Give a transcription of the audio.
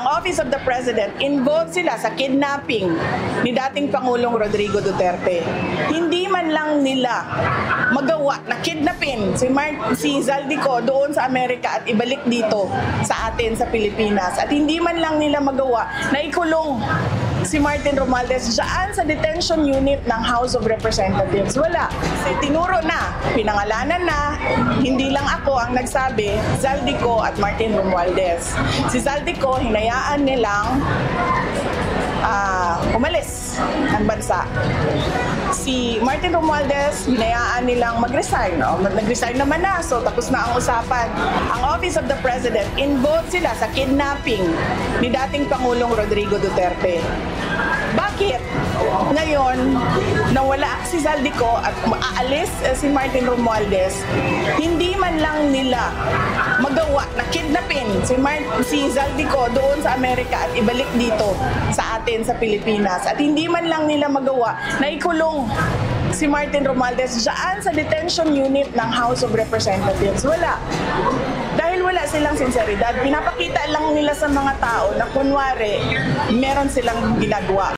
Ang Office of the President, involved sila sa kidnapping ni dating Pangulong Rodrigo Duterte. Hindi man lang nila magawa na kidnapin si Zaldico doon sa Amerika at ibalik dito sa atin sa Pilipinas. At hindi man lang nila magawa na ikulong si Martin Romualdez dyan sa detention unit ng House of Representatives. Wala. Tinuro na, pinangalanan na, hindi lang ako ang nagsabi, Zaldico at Martin Romualdez. Si Zaldico, hinayaan nilang umalis ng bansa. Si Martin Romualdez, hinayaan nilang mag-resign. Nag-resign naman na, so tapos na ang usapan. Ang Office of the President, involved sila sa kidnapping ni dating Pangulong Rodrigo Duterte. Bakit ngayon nawala si Zaldico at aalis si Martin Romualdez, hindi man lang nila magawa na kidnapin si Zaldico doon sa Amerika at ibalik dito sa atin sa Pilipinas. At hindi man lang nila magawa na ikulong si Martin Romualdez dyan sa detention unit ng House of Representatives. Wala. Dahil wala silang sinseridad, pinapakita lang nila sa mga tao na kunwari meron silang ginagawa.